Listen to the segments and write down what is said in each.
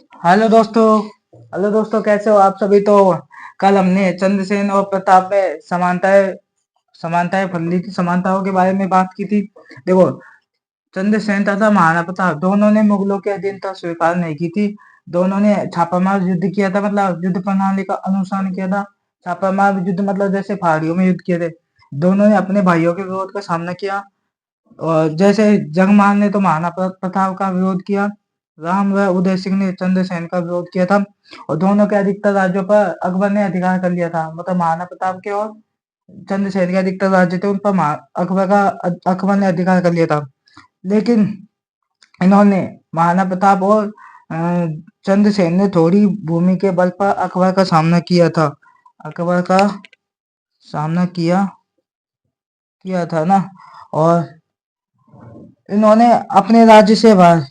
Hello दोस्तों। कैसे हो आप सभी। तो कल हमने चंद्रसेन और प्रताप में समानताएं फल्ली की समानताओं के बारे में बात की थी। देखो, चंद्रसेन तथा महाराणा प्रताप दोनों ने मुगलों की अधीनता स्वीकार नहीं की थी। दोनों ने छापामार युद्ध किया था, मतलब युद्ध प्रणाली का अनुसरण किया था। छापामार युद्ध मतलब जैसे पहाड़ियों में युद्ध किए थे। दोनों ने अपने भाइयों के विरोध का सामना किया। और जैसे जगमान ने तो महाराणा प्रताप का विरोध किया। राम व उदय सिंह ने चंद्रसेन का विरोध किया था। और दोनों के अधिकतर राज्यों पर अकबर ने अधिकार कर लिया था, मतलब महाराणा प्रताप के और चंद्रसेन के अधिकतर राज्य थे उन पर अकबर ने अधिकार कर लिया था। लेकिन इन्होंने महाराणा प्रताप और चंद्रसेन ने थोड़ी भूमि के बल पर अकबर का सामना किया था। अकबर का सामना किया था ना। और इन्होंने अपने राज्य से बाहर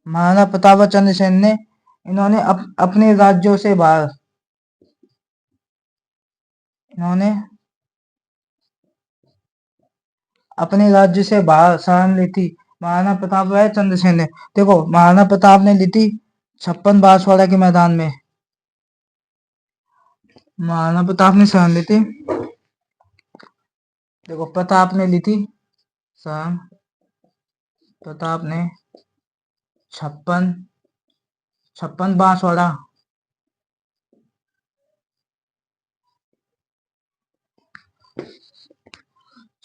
महाराणा प्रताप और चंद्रसेन ने इन्होंने अपने राज्यों से बाहर इन्होंने अपने राज्य से बाहर शरण ली थी। महाराणा प्रताप व चंद्रसेन ने, देखो, महाराणा प्रताप ने ली थी 56 बांसवाड़ा के मैदान में। महाराणा प्रताप ने शरण ली थी, देखो, प्रताप ने ली थी शरण। प्रताप ने 56 56 बांसवाड़ा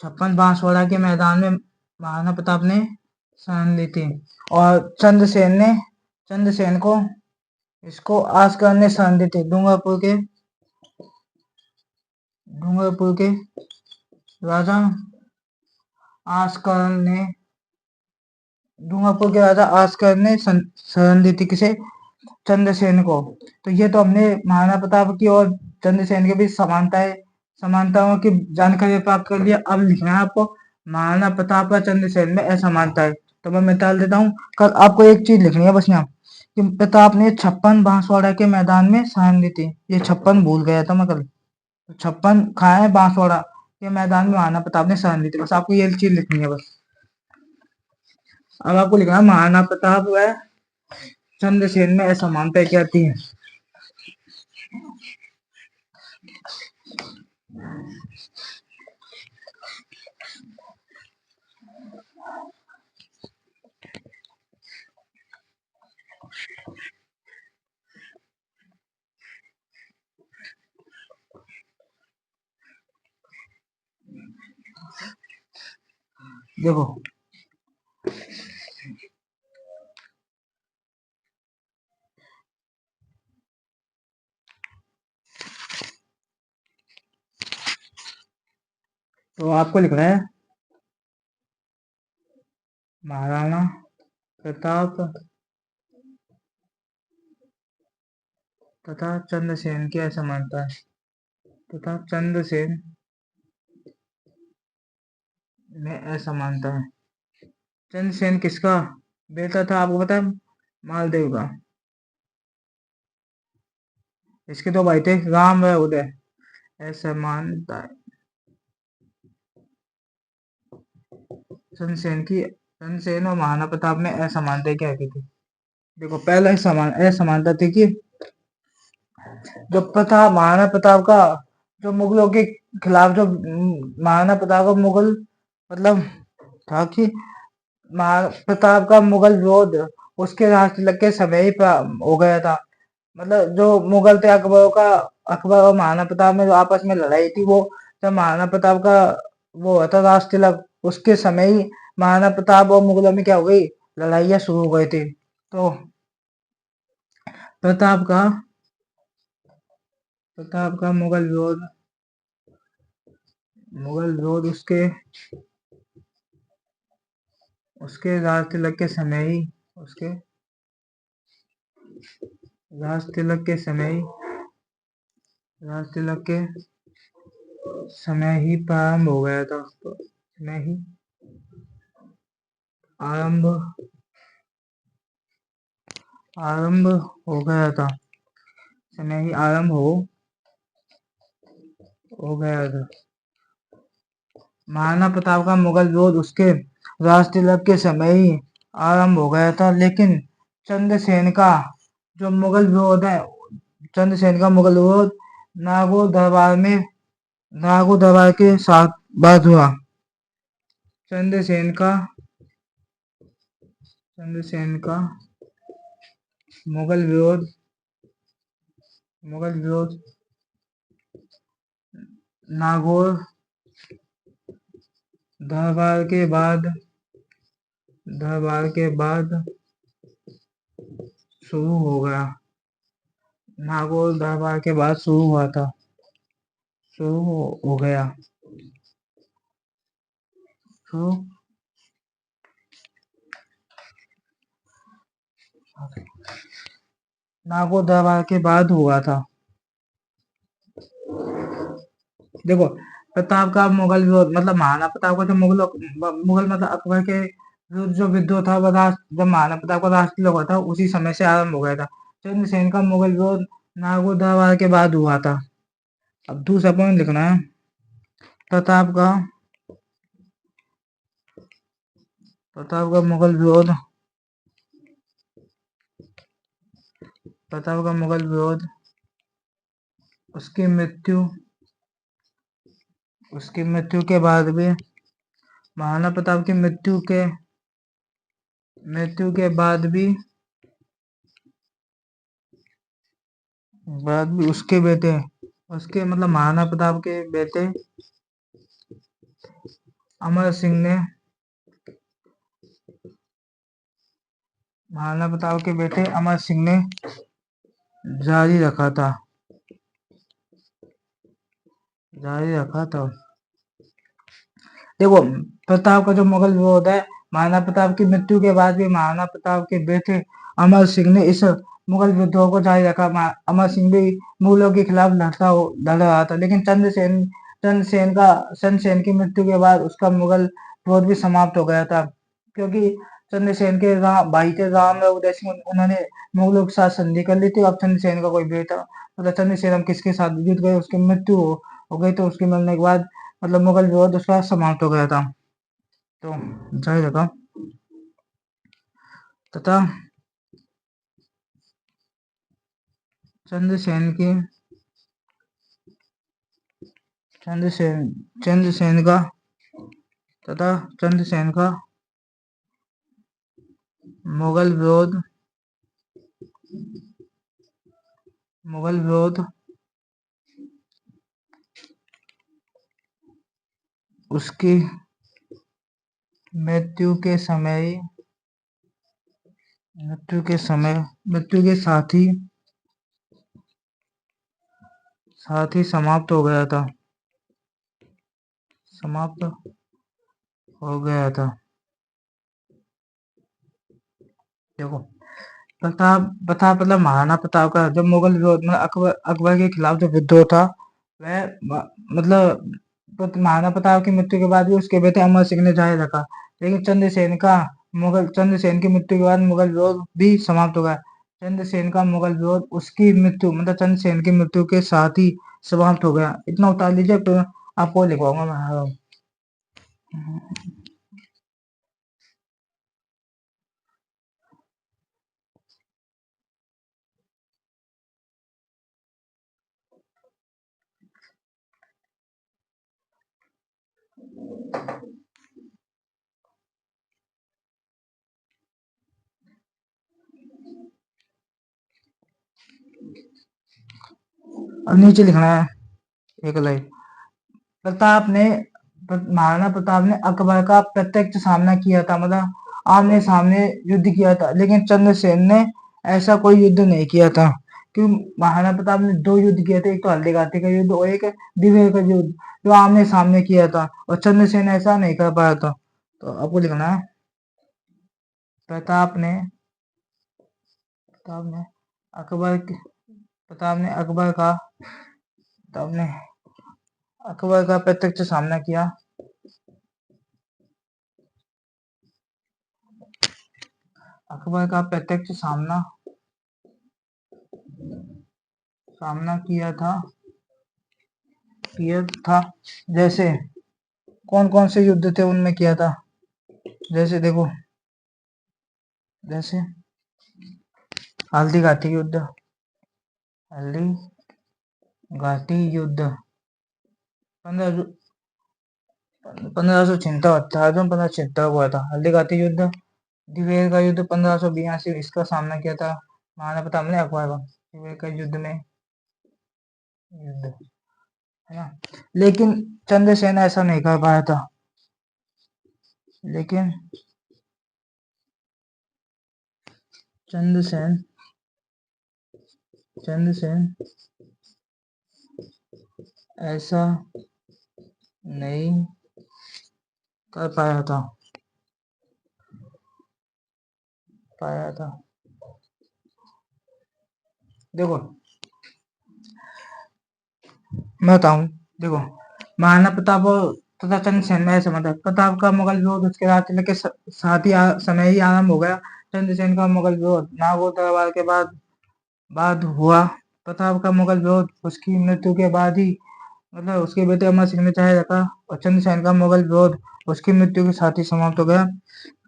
56 बांसवाड़ा के मैदान में महाराणा प्रताप ने शरण ली थी। और चंद्रसेन को इसको आस्कर ने शरण दी थी। डूंगरपुर के राजा आस्कर ने शरण दी थी किसे? चंद्रसेन को। तो ये तो हमने महाराणा प्रताप की और चंद्रसेन के बीच समानताओं की जानकारी प्राप्त कर लिया। अब लिखना है आपको महाराणा प्रताप और चंद्रसेन में असमानता है। तो मैं मिटाल देता हूँ। कल आपको एक चीज लिखनी है बस यहाँ, कि प्रताप ने 56 बांसवाड़ा के मैदान में शरण ली थी। ये 56 भूल गया था मैं कल। 56 खाए बांसवाड़ा के मैदान में महाराणा प्रताप ने शरण ली थी। बस आपको ये चीज लिखनी है बस। अब आपको लिखना है महाराणा प्रताप व चंद्रसेन में असमानता क्या थी। देखो, तो आपको लिखना है महाराणा प्रताप तथा चंद्रसेन की असमानता तथा चंद्रसेन में असमानता है। चंद्रसेन किसका बेटा था आपको पता है? मालदेव का। इसके दो भाई थे, राम व उदय। असमानता चंद्रसेन और महाराणा प्रताप में असमानता क्या की थी। देखो, पहला असमानता थी कि जो प्रताप महाराणा प्रताप का जो मुगलों के खिलाफ जो महाराणा प्रताप का मुगल मतलब था कि प्रताप का मुगल विरोध उसके राष्ट्र तिलक के समय ही हो गया था। मतलब जो मुगल थे अकबर और महाराणा प्रताप में जो आपस में लड़ाई थी, वो जब महाराणा प्रताप का वो हुआ था राष्ट्र तिलक, उसके समय ही महाराणा प्रताप और मुगलों में क्या हो गई, लड़ाइयाँ शुरू हो गई थी। तो प्रताप का मुगल विरोध उसके राज तिलक के समय ही उसके राज तिलक के समय ही प्रारंभ हो गया था। तो समय ही आरंभ हो गया था। समय ही आरंभ हो गया था। महाराणा प्रताप का मुगल विरोध उसके राज तिलक के समय ही आरंभ हो गया था। लेकिन चंद्रसेन का जो मुगल विरोध है, चंद्रसेन का मुगल विरोध नागौर दरबार के साथ बात हुआ। चंद्रसेन का मुगल विरोध नागौर दरबार के बाद शुरू हो गया। नागौर दरबार के बाद शुरू हो गया। नागौर दरबार के बाद हुआ था। देखो, प्रताप का मुगल विरोध मतलब महाराणा प्रताप का जो मुगल मतलब अकबर के जो विद्रोह था वह जब महाराणा प्रताप का राष्ट्रीय हुआ था उसी समय से आरंभ हो गया था। चंद्रसेन का मुगल विरोध नागौर दरबार के बाद हुआ था। अब दूसरा पॉइंट लिखना है। प्रताप का मुगल विरोध उसकी मृत्यु के बाद भी महाराणा प्रताप की मृत्यु के बाद भी उसके बेटे मतलब महाराणा प्रताप के बेटे अमर सिंह ने जारी रखा था। देखो, प्रताप का जो मुगल विरोध है, महाराणा प्रताप की मृत्यु के बाद भी महाराणा प्रताप के बेटे अमर सिंह ने इस मुगल विद्रोह को जारी रखा। अमर सिंह भी मुगलों के खिलाफ लड़ रहा था, लेकिन चंद्रसेन की मृत्यु के बाद उसका मुगल विरोध भी समाप्त हो गया था, क्योंकि चंद्रसेन के भाई थे रामराव उदय सिंह, उन्होंने मुगलों के साथ संधि कर ली थी। अब चंद्रसेन का कोई बेटा मतलब चंद्रसेन हम किसके साथ युद्ध गए, उसकी मृत्यु हो गई, तो उसके मरने के बाद मतलब मुगल विरोध उसका समाप्त हो गया था। तो जारी रखा तथा चंद्रसेन का मुगल विरोध उसकी मृत्यु के साथ ही समाप्त हो गया था। देखो, प्रताप मतलब महाराणा प्रताप का जब मुगल विरोध मतलब अकबर के खिलाफ जो विद्रोह था, वह मतलब महाराणा प्रताप की मृत्यु के बाद भी उसके बेटे अमर सिंह ने जारी रखा, लेकिन चंद्रसेन की मृत्यु के बाद मुगल विरोध भी समाप्त हो गया। चंद्रसेन का मुगल विरोध उसकी मृत्यु मतलब चंद्रसेन की मृत्यु के साथ ही समाप्त हो गया। इतना उतार लीजिए, तो आपको लिखवाऊंगा मैं। अब नीचे लिखना है एक लाइन। महाराणा प्रताप ने अकबर का प्रत्यक्ष सामना किया था, मतलब आमने सामने युद्ध किया था, लेकिन चंद्रसेन ने ऐसा कोई युद्ध नहीं किया था। क्यों? महाराणा प्रताप ने 2 युद्ध किए थे, एक तो हल्दीघाटी का युद्ध और एक दिवे का युद्ध, जो आमने सामने किया था, और चंद्रसेन ऐसा नहीं कर पाया था। तो आपको लिखना है प्रताप ने अकबर का प्रत्यक्ष सामना किया। अकबर का प्रत्यक्ष सामना किया था। जैसे कौन कौन से युद्ध थे उनमें किया था? जैसे देखो, हल्दी घाटी युद्ध, हल्दी घाटी युद्ध 1576 हुआ था। हल्दी घाटी युद्ध, दिवेर का युद्ध 1582, इसका सामना किया था महाराणा प्रताप ने अकबर का। दिवेर का युद्ध में युद्ध है ना। लेकिन चंद्रसेन ऐसा नहीं कर पाया था। लेकिन चंद्रसेन ऐसा नहीं कर पाया था। देखो मैं बताऊं, देखो महाराणा प्रताप और तथा चंद्रसेन में ऐसा मतलब प्रताप का मुगल विरोध उसके राज चलने के साथ ही समय ही आरंभ हो गया। चंद्रसेन का मुगल विरोध नागौर दरबार के बाद हुआ। प्रताप का मुगल विरोध उसकी मृत्यु के बाद ही, मतलब उसके बेटे अमर सिंह ने चाहे रखा, और चंद्रसेन का मुगल विरोध उसकी मृत्यु के साथ ही समाप्त हो गया।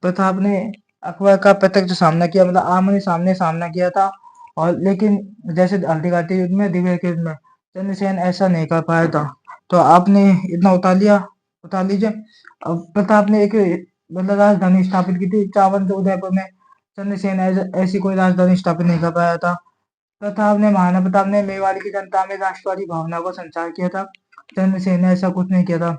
प्रताप ने अकबर का प्रत्यक्ष सामना किया, मतलब आमने सामने सामना किया था। और लेकिन जैसे हल्दी घाटी युद्ध में, दिवेर के युद्ध में चंद्रसेन ऐसा नहीं कर पाया था। तो आपने इतना उतार लीजिए। अब प्रताप ने एक मतलब राजधानी स्थापित की थी चावल उदयपुर में। चंद्रसेन ऐसी कोई राजधानी स्थापित नहीं कर पाया था। महाराणा प्रताप ने मेवाड़ की जनता में राष्ट्रवादी भावना को संचार किया था। चंद्रसेन ने ऐसा कुछ नहीं किया था।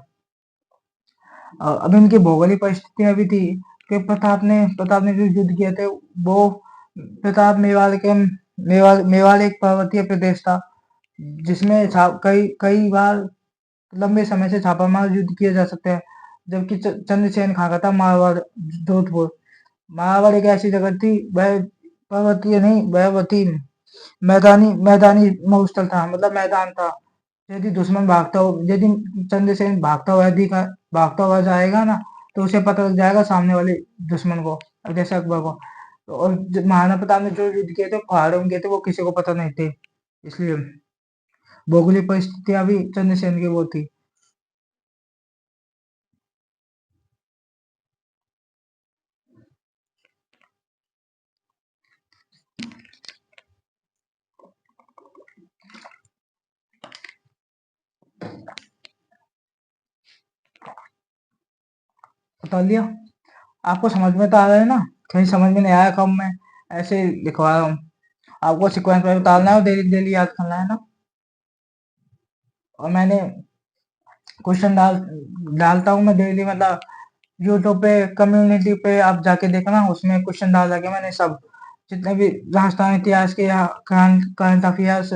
अब इनकी भौगोलिक परिस्थितियां भी थी कि प्रताप ने जो युद्ध किए थे वो, प्रताप मेवाड़ एक पर्वतीय प्रदेश था जिसमें कई बार लंबे समय से छापामार युद्ध किए जा सकते हैं। जबकि चंद्रसेन खा था मारवाड़, जोधपुर। मारवाड़ एक ऐसी जगह थी, वह पर्वतीय नहीं, वह थी मैदानी मरुस्थल था, मतलब मैदान था। यदि चंद्रसेन भागता हुआ जाएगा ना, तो उसे पता लग जाएगा सामने वाले दुश्मन को, जैसे अकबर को। और महाराणा प्रताप ने जो युद्ध किए थे पहाड़ों में किए थे, वो किसी को पता नहीं थे। इसलिए भौगोलिक परिस्थितियां भी चंद्रसेन की वो थी। बता लिया। आपको समझ में तो आ रहा है ना? कहीं समझ में नहीं आया कब मैं ऐसे लिखवा रहा हूँ। आपको सीक्वेंस में उतारना है और डेली डेली याद करना है ना। और मैंने क्वेश्चन डालता हूँ मैं डेली, मतलब यूट्यूब पे कम्युनिटी पे आप जाके देखना, उसमें क्वेश्चन डाल के मैंने सब जितने भी राजस्थान इतिहास के या करंट अफेयर्स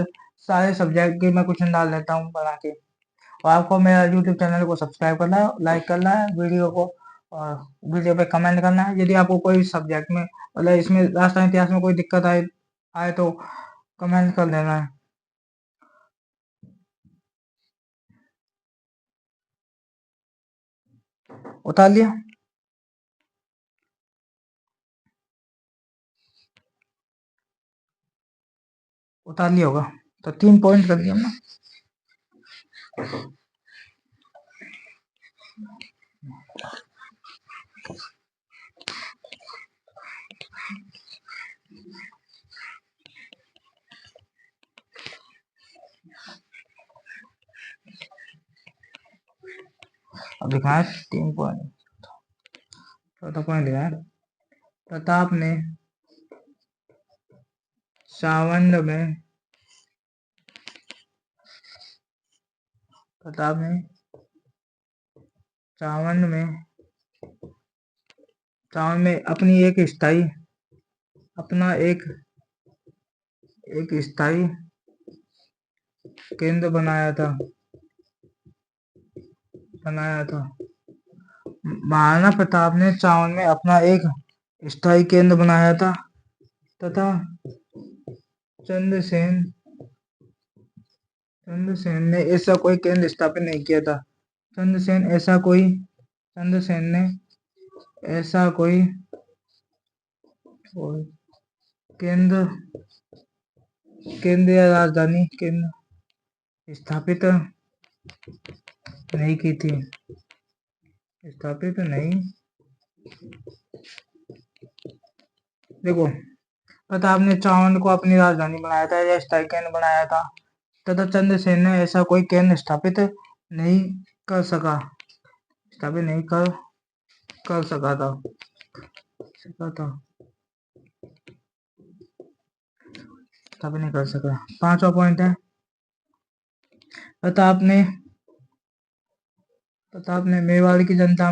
सारे सब्जेक्ट के मैं क्वेश्चन डाल देता हूँ बना के। और आपको मेरा यूट्यूब चैनल को सब्सक्राइब करना है, लाइक करना है वीडियो को, और वीडियो पे कमेंट करना है। यदि आपको कोई सब्जेक्ट में, मतलब इसमें राजस्थान इतिहास में कोई दिक्कत आए तो कमेंट कर देना है। उतार लिया होगा तो 3 पॉइंट कर दिया ना। अब दिखाए 3 पॉइंट। चौथा पॉइंट दिखाए, प्रताप ने सावंड में अपनी एक स्थायी केंद्र बनाया था। महाराणा प्रताप ने चावन में अपना एक स्थायी केंद्र बनाया था, तथा चंद्रसेन ने ऐसा कोई केंद्र स्थापित नहीं किया था। चंद्रसेन ने ऐसा कोई केंद्र या राजधानी स्थापित नहीं की थी। देखो प्रताप ने चावंड को अपनी राजधानी बनाया था या स्थायी केंद्र बनाया था, तथा चंद्रसेन ने ऐसा कोई केंद्र स्थापित नहीं कर सका स्थापित नहीं कर सका। 5वां पॉइंट है, प्रताप ने मेवाड़ की जनता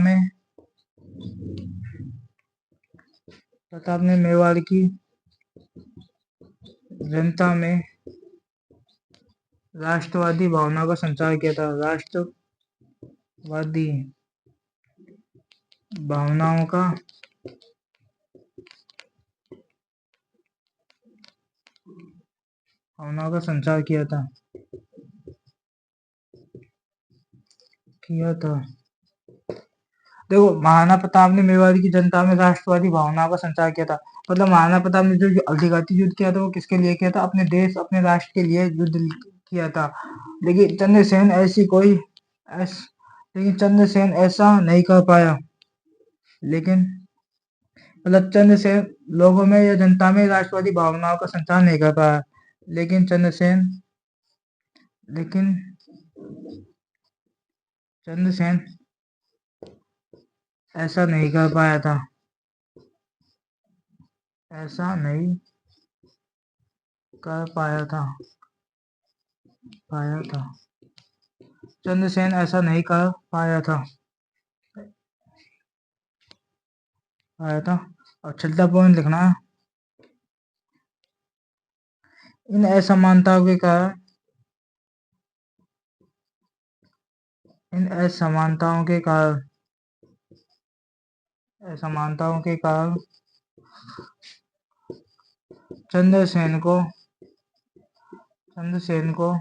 में राष्ट्रवादी भावना का संचार किया था। राष्ट्रवादी भावनाओं का संचार किया था। देखो, महाराणा प्रताप ने मेवाड़ की जनता में राष्ट्रवादी भावनाओं का संचार किया था। मतलब महाराणा प्रताप ने जो हल्दीघाटी युद्ध किया था वो किसके लिए किया था? अपने देश, अपने राष्ट्र के लिए युद्ध किया था। लेकिन चंद्रसेन ऐसा नहीं कर पाया। लेकिन मतलब चंद्रसेन लोगों में या जनता में राष्ट्रवादी भावनाओं का संचार नहीं कर पाया। लेकिन चंद्रसेन ऐसा नहीं कर पाया था। चंद्रसेन ऐसा नहीं कर पाया था। और छठा पॉइंट लिखना है, इन असमानताओं के कारण चंद्रसेन को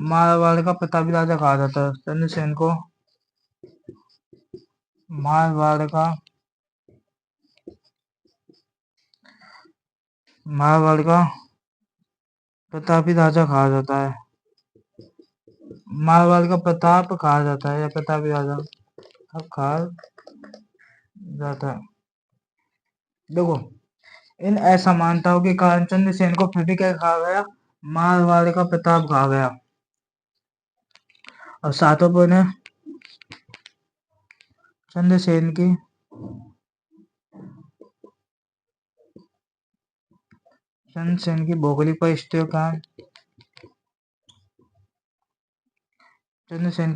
मारवाड़ का प्रतापी राजा कहा जाता है। चंद्रसेन को मारवाड़ का प्रतापी राजा कहा जाता है। मारवाड़ का प्रताप कहा जाता है या प्रतापी राजा कहा जाता है। देखो, इन असमानताओं के कारण चंद्रसेन को फिर भी क्या कहा गया? मारवाड़ का प्रताप कहा गया। और 7वां पॉइंट है, चंद्रसेन की भौगोलिक परिस्थितियों का चंद्रसेन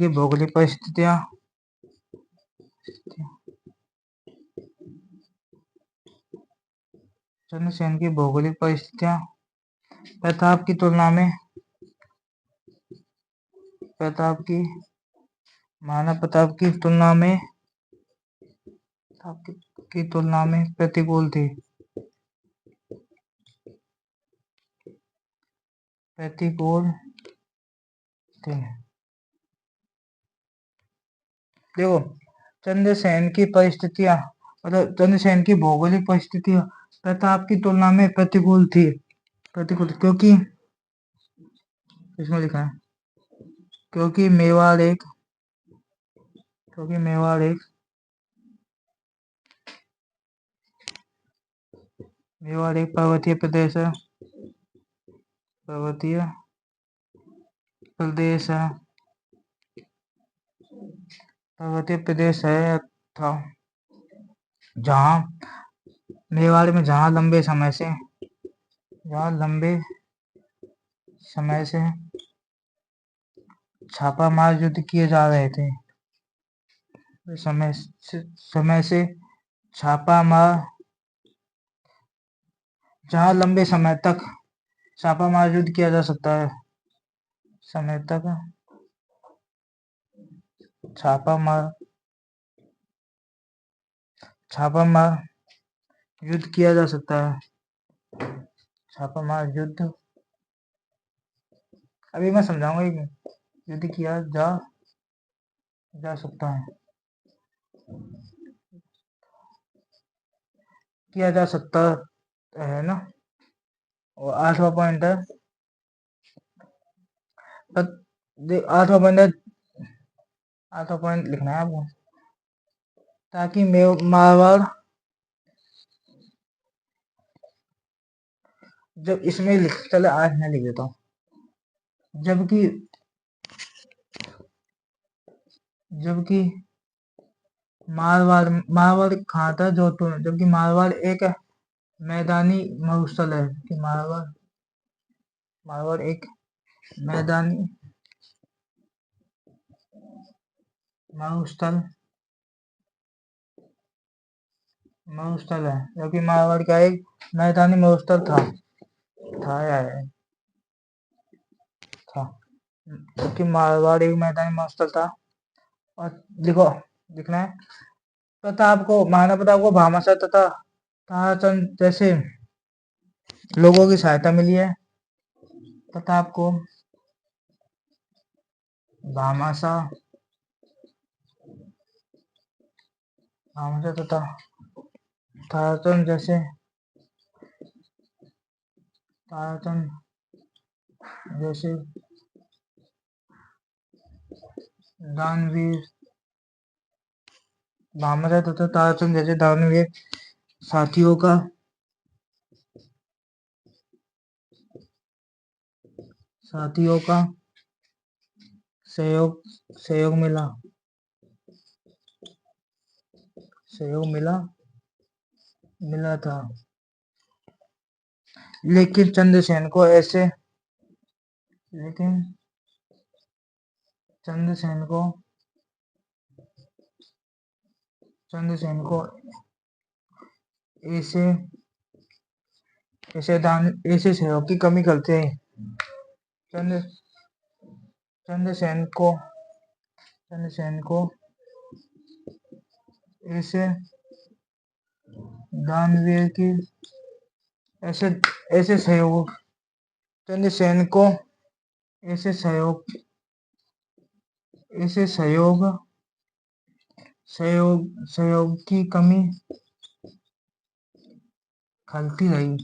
की भौगोलिक परिस्थितियां प्रताप की तुलना में महाराणा प्रताप की तुलना में प्रतिकूल थी। देखो, चंद्रसेन की परिस्थितियां मतलब चंद्रसेन की भौगोलिक परिस्थितियां प्रताप की तुलना में प्रतिकूल थी। क्योंकि इसमें लिखा है क्योंकि मेवाड़ एक पर्वतीय प्रदेश है। था, जहां मेवाड़ में लंबे समय से छापामार युद्ध किए जा रहे थे। जहां लंबे समय तक छापामार युद्ध किया जा सकता है। छापामार युद्ध किया जा सकता है। अभी मैं समझाऊंगा। युद्ध किया जा सकता है ना। और 8वां पॉइंट है, 8वां पॉइंट लिखना है आपको, ताकि जब इसमें लिख चले आज मैं लिख देता हूँ। जबकि जबकि मारवाड़ मारवाड़ कहाँ था? जोधपुर में। जबकि मारवाड़ एक मैदानी मरुस्थल है कि मारवाड़ मारवाड़ एक मैदानी मरुस्थल मरुस्थल है। जबकि मारवाड़ का एक मैदानी मरुस्थल था या था। जबकि मारवाड़ एक मैदानी मरुस्थल था। और लिखो, लिखना है। महाराणा प्रताप को भामाशाह तथा ताराचंद जैसे लोगों की सहायता मिली है। प्रताप को भामाशाह भामाशाह तथा ताराचंद ताराचंद जैसे दानवीर भामाशाह तथा ताराचंद जैसे दानवीर साथियों का सहयोग सहयोग मिला मिला था। लेकिन चंद्रसेन को चंद्रसेन को ऐसे ऐसे सहयोग की कमी करते हैं। चंद्र चंद्रसेन को चंद्रसेन को ऐसे दानवीर की ऐसे ऐसे सहयोग चंद्रसेन को ऐसे सहयोग सहयोग की कमी खलती रही।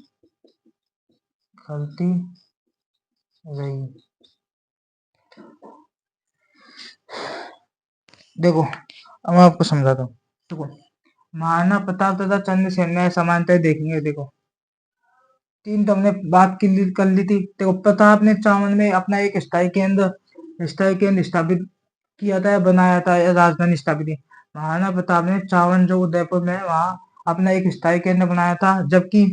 देखो, अब मैं आपको समझाता हूँ। देखो, महाराणा प्रताप तथा चंद्रसेन में समानताएं देखेंगे। देखो, तीन तो हमने बात कर ली थी। देखो, प्रताप ने 54 में अपना एक स्थायी केंद्र स्थापित किया था या बनाया था या राजधानी स्थापित की। महाराणा प्रताप ने 54 जो उदयपुर में वहां अपना एक स्थायी केंद्र बनाया था, जबकि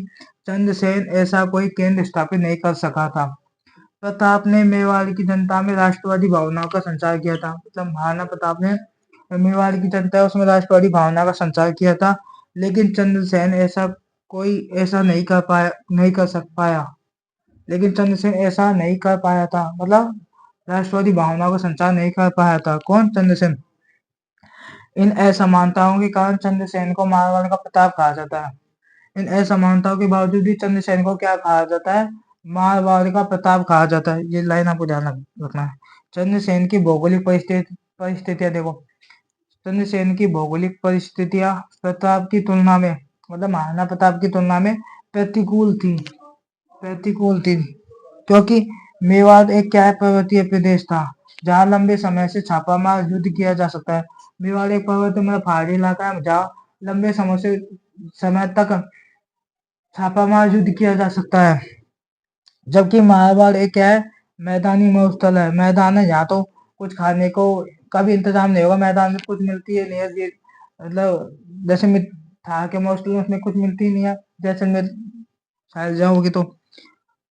चंद्रसेन ऐसा कोई केंद्र स्थापित नहीं कर सका था। प्रताप ने मेवाड़ की जनता में राष्ट्रवादी भावनाओं का संचार किया था। मतलब महाराणा प्रताप ने मेवाड़ की जनता है उसमें राष्ट्रवादी भावना का संचार किया था। लेकिन चंद्रसेन ऐसा नहीं कर सक पाया। लेकिन चंद्रसेन ऐसा नहीं कर पाया था। मतलब राष्ट्रवादी भावनाओं का संचार नहीं कर पाया था। कौन? चंद्रसेन। इन असमानताओं के कारण चंद्रसेन को मारवाड़ का प्रताप कहा जाता है। इन असमानताओं के बावजूद भी चंद्रसेन को क्या कहा जाता है? मारवाड़ का प्रताप कहा जाता है। ये लाइन आपको ध्यान रखना है। चंद्रसेन की भौगोलिक परिस्थितियां देखो। चंद्रसेन की भौगोलिक परिस्थितियां प्रताप की तुलना में मतलब महाराणा प्रताप की तुलना में प्रतिकूल थी। क्योंकि मेवाड़ एक क्या है? पर्वतीय प्रदेश था जहाँ लंबे समय से छापामार युद्ध किया जा सकता है। मेवाड़ एक पर्वतीय मतलब पहाड़ी इलाका है जहाँ लंबे समय तक छापामार युद्ध किया जा सकता है। जबकि मारवाड़ एक क्या है? मैदानी मरुस्थल है। मैदान है, यहाँ तो कुछ खाने को का भी इंतजाम नहीं होगा। मैदान में कुछ मिलती है नहीं है। मतलब जैसे था के मरुस्थल में उसमें कुछ मिलती नहीं है। जैसलमेर शायद जाओगे तो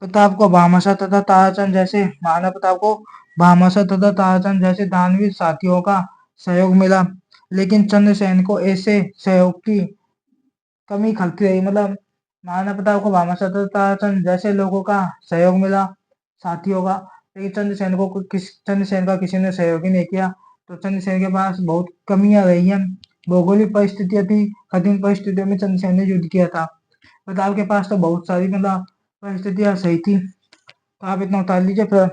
प्रताप को भामाशाह तथा ताराचंद जैसे महाराणा प्रताप को भामाशाह तथा ताराचंद जैसे दानवीर साथियों का सहयोग मिला। लेकिन चंद्रसेन को ऐसे सहयोग की कमी खलती रही। मतलब महाराणा प्रताप को भामाशाह तथा ताराचंद जैसे लोगों का सहयोग मिला, साथियों का। लेकिन चंद्रसेन का किसी ने सहयोग ही नहीं किया। तो चंद्रसेन के पास बहुत कमियां रही हैं। भौगोलिक परिस्थितियां थी। कठिन परिस्थितियों में चंद्रसेन ने युद्ध किया था। प्रताप के पास तो बहुत सारी मतलब परिस्थितियां सही थी। तो आप इतना उतार लीजिए फिर।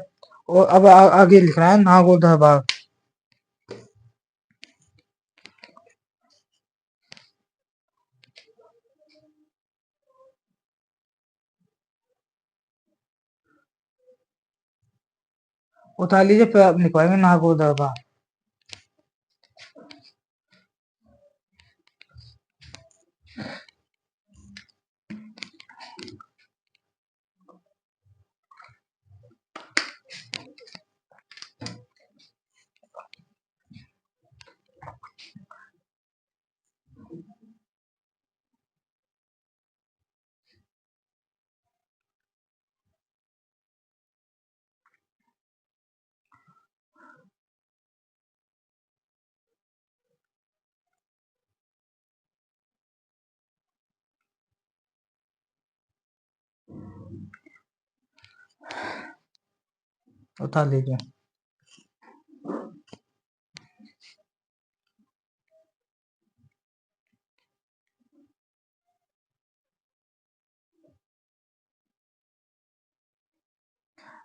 और अब आगे लिख रहा है नागौर दरबार। उतार लीजिए फिर आप लिखवाएंगे नागौर दरबार। उठा लीजिए।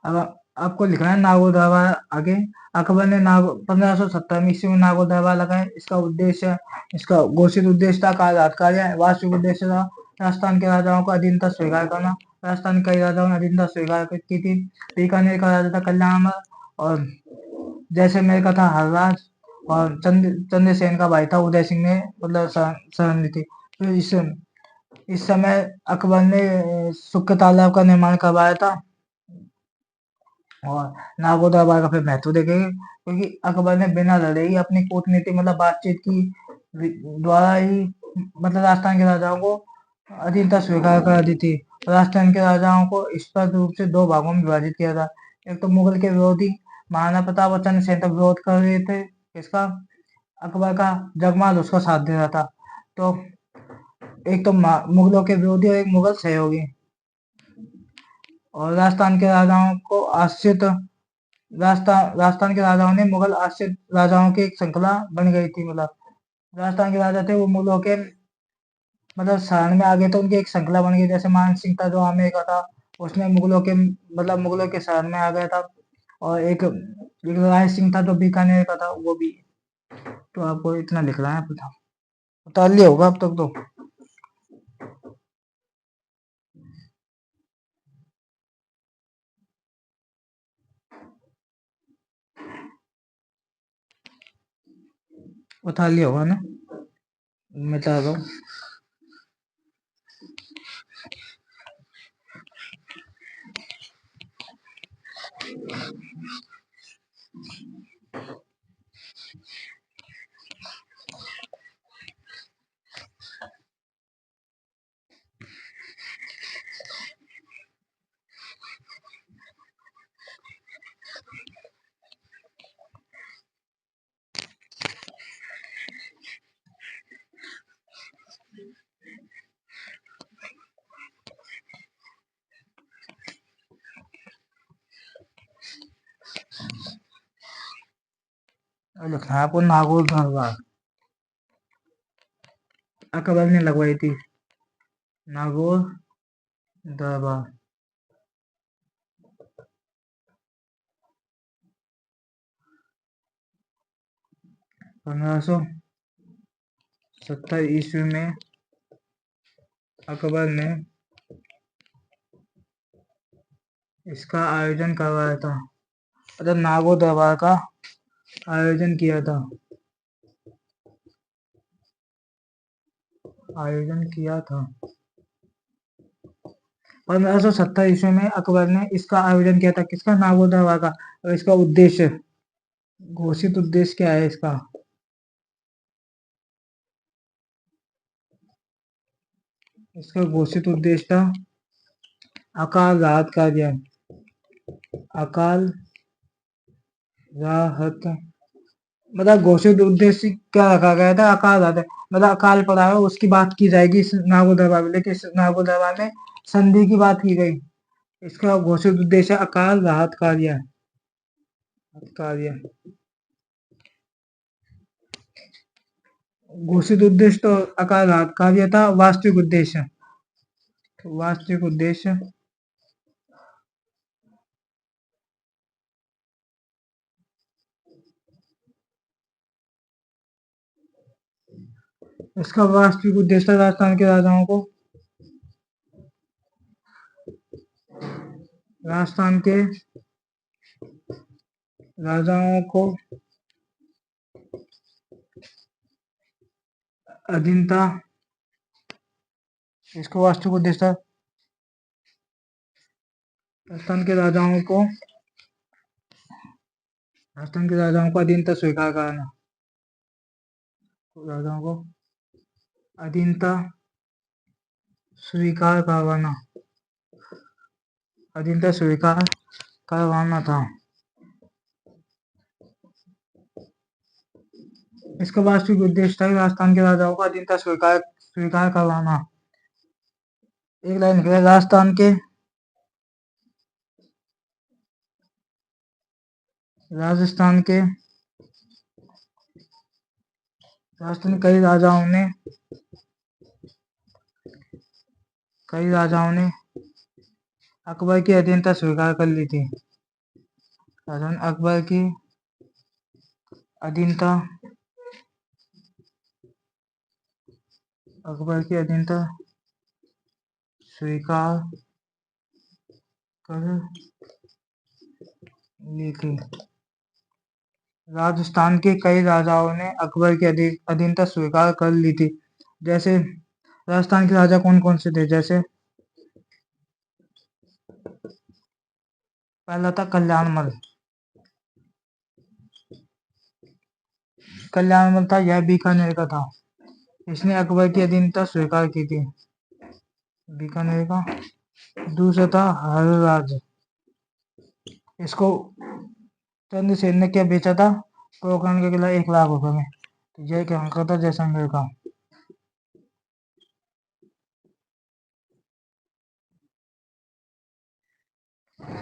अब आपको लिखना है नागौर दरबार आगे। अकबर ने 1570 ईस्वी में नागौर दरबार लगाए। इसका घोषित उद्देश्य था कारागार कार्य। वास्तविक उद्देश्य था राजस्थान के राजाओं को अधीनता स्वीकार करना। राजस्थान के कई राजाओं ने अधीनता स्वीकार की थी। बीकानेर का राजा था कल्याण, और जैसलमेर का था हरराज, और चंद्रसेन का भाई था उदय सिंह ने मतलब शरण ली थी। तो इस समय अकबर ने सुक्का तालाब का निर्माण करवाया था। और नागौर दरबार का फिर महत्व देखेंगे, क्योंकि अकबर ने बिना लड़े ही अपनी कूटनीति मतलब बातचीत की द्वारा ही मतलब राजस्थान के राजाओं को अधीनता स्वीकार करा दी थी। राजस्थान के राजाओं को स्पष्ट रूप से दो भागों में विभाजित किया था। एक तो मुगल के विरोधी महाराणा प्रताप और चंद्रसेन तक विरोध कर रहे थे इसका, अकबर का जगमाल उसका साथ दे रहा था। तो एक तो मुगलों के विरोधी और एक मुगल सहयोगी। और राजस्थान के राजाओं को आश्रित राजस्थान के राजाओं ने मुगल आश्रित राजाओं की एक श्रृंखला बन गई थी। मतलब राजस्थान के राजा थे वो मुगलों के मतलब शरण में आ गए, तो उनकी एक श्रृंखला बन गई। जैसे मान सिंह था जो आमेर का था, उसने मुगलों के शरण में आ गया था। और एक राय सिंह था जो बीकानेर का था, वो भी। तो आपको इतना लिख रहा है, बता लिया होगा अब तक तो। उठा लिया होगा ना, मिटा दो। लिखना है आपको नागौर दरबार अकबर ने लगवाई थी। नागौर दरबार 1570 ईस्वी में अकबर ने इसका आयोजन करवाया था, मतलब नागौर दरबार का आयोजन किया था। 1570 ईस्वी में अकबर ने इसका आयोजन किया था, किसका? नागौर दरबार का। और इसका उद्देश्य, घोषित उद्देश्य क्या है इसका? इसका घोषित उद्देश्य था अकाल राहत कार्य। अकाल राहत मतलब घोषित उद्देश्य क्या रखा गया था? अकाल राहत, मतलब अकाल पड़ा है उसकी बात की जाएगी इस नागौर दरबार में। लेकिन इस नागौर दरबार में संधि की बात की गई। इसका घोषित उद्देश्य अकाल राहत कार्य। घोषित उद्देश्य तो अकाल राहत कार्य था। वास्तविक उद्देश्य इसका वास्तविक उद्देश्य राजस्थान के राजाओं को अधीनता, इसका वास्तविक उद्देश्य राजस्थान के राजाओं को अधीनता स्वीकार कराना। राजाओं को अधीनता स्वीकार करवाना, था। इसका वास्तविक उद्देश्य था राजस्थान के राजाओं को अधीनता स्वीकार करवाना। एक लाइन राजस्थान के राजस्थान के कई राजाओं ने अकबर की अधीनता स्वीकार कर ली थी। राजा अधीनता अकबर की अधीनता स्वीकार कर ली थी। राजस्थान के कई राजाओं ने अकबर की अधीनता स्वीकार कर ली थी। जैसे राजस्थान के राजा कौन कौन से थे? जैसे पहला था कल्याणमल। कल्याणमल था, यह बीकानेर का था। इसने अकबर की अधीनता स्वीकार की थी, बीकानेर का। दूसरा था हरराज। इसको चंद्रसेन ने क्या बेचा था? पोखरण के किला 1 लाख रुपए में। तो यह क्या का था? जैसलमेर का।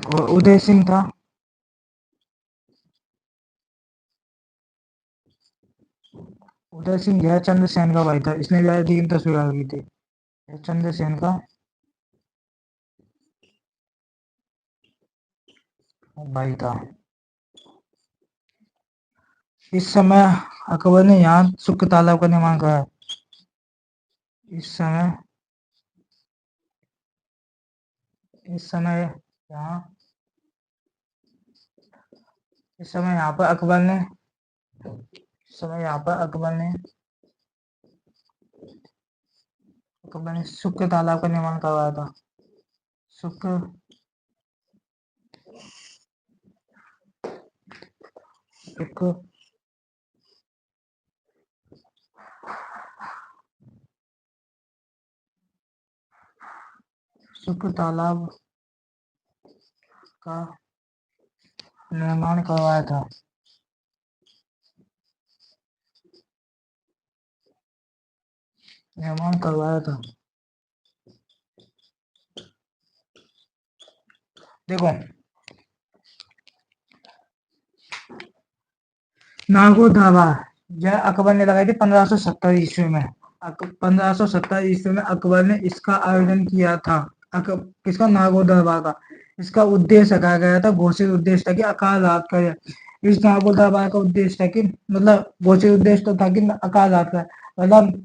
और उदय सिंह था। उदय सिंह यह चंद्रसेन का भाई था। इसने भी अधीनता स्वीकार की थी। यह चंद्रसेन का भाई था। इस समय अकबर ने यहाँ सुक्क तालाब का निर्माण कराया। इस समय यहाँ इस समय यहाँ पर अकबर ने सुक्क तालाब का निर्माण करवाया था। सुक्क एक सुक्क तालाब का निर्माण करवाया था। देखो, नागौर दरबार यह अकबर ने लगाई थी 1570 ईस्वी में। 1570 ईस्वी में अकबर ने इसका आयोजन किया था। किसका? नागौर दरबार का। इसका उद्देश्य रखा गया था, घोषित उद्देश्य था कि अकाल रात का। इस नागौर दरबार का उद्देश्य था कि मतलब घोषित उद्देश्य तो था कि अकाल रात का, मतलब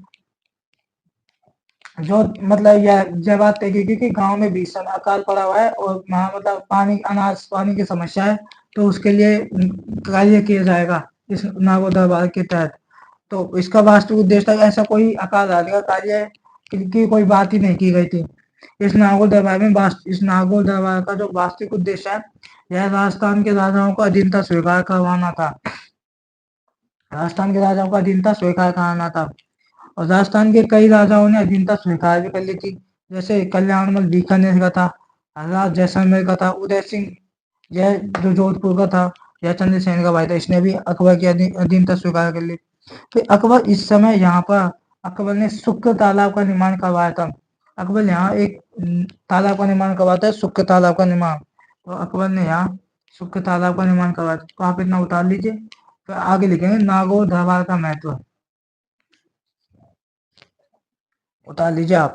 जो मतलब यह बात तय की कि गांव में भीषण अकाल पड़ा हुआ है और वहाँ मतलब पानी की समस्या है, तो उसके लिए कार्य किया जाएगा इस नागौर दरबार के तहत। तो इसका वास्तविक उद्देश्य था, ऐसा कोई अकाल आदि का कार्य की कोई बात ही नहीं की गई थी। इस नागौर दरबार का जो वास्तविक उद्देश्य है, यह राजस्थान के राजाओं को अधीनता स्वीकार करवाना था। और राजस्थान के कई राजाओं ने अधीनता स्वीकार भी कर ली थी। जैसे कल्याणमल बीकानेर का था, हरराज जैसलमेर का था, उदय सिंह यह जो जोधपुर का था, यह चंद्रसेन का भाई था। इसने भी अकबर की अधीनता स्वीकार कर ली। फिर अकबर इस समय यहाँ पर अकबर ने सुक्क तालाब का निर्माण करवाया था। अकबर यहाँ एक तालाब का निर्माण करवाता है, सुक्क तालाब का निर्माण। तो अकबर ने यहाँ सुक्क तालाब का निर्माण करवाया था। तो आप इतना उतार लीजिए, तो आगे लिखेंगे नागौर दरबार का महत्व। उतार लीजिए आप।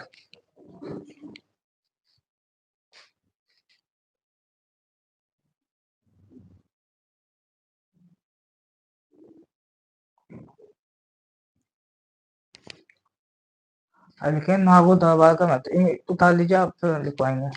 लिखे नागौर दरबार का महत्व, उतार लीजिए आप, फिर लिख पाएंगे।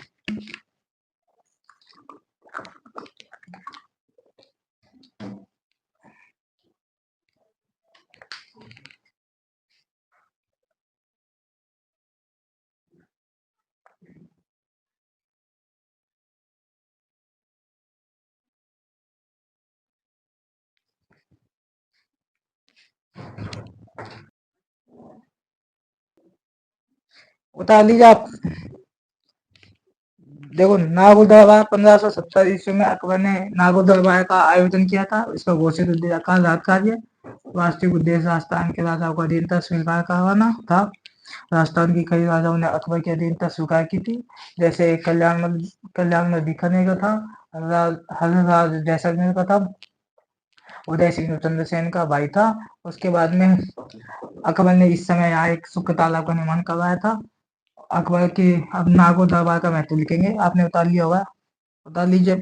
उतार लीजिए आप। देखो, नागौर दरबार 1570 ईस्वी में अकबर ने नागौर दरबार का आयोजन किया था। इसका घोषित उद्देश्य अकाल रात कार्य, वास्तविक उद्देश्य राजस्थान के राजाओं को अधीनता स्वीकार करवाना था। राजस्थान के कई राजाओं ने अकबर की अधीनता स्वीकार की थी। जैसे कल्याण में बीकानेर का था, हरराज जैसलमेर का था, उदय सिंह चंद्रसेन का भाई था। उसके बाद में अकबर ने इस समय यहाँ एक सुख तालाब का निर्माण करवाया था। अकबर के अब नागौर दरबार का महत्व लिखेंगे, आपने उतार लिया होगा, उतार लीजिए।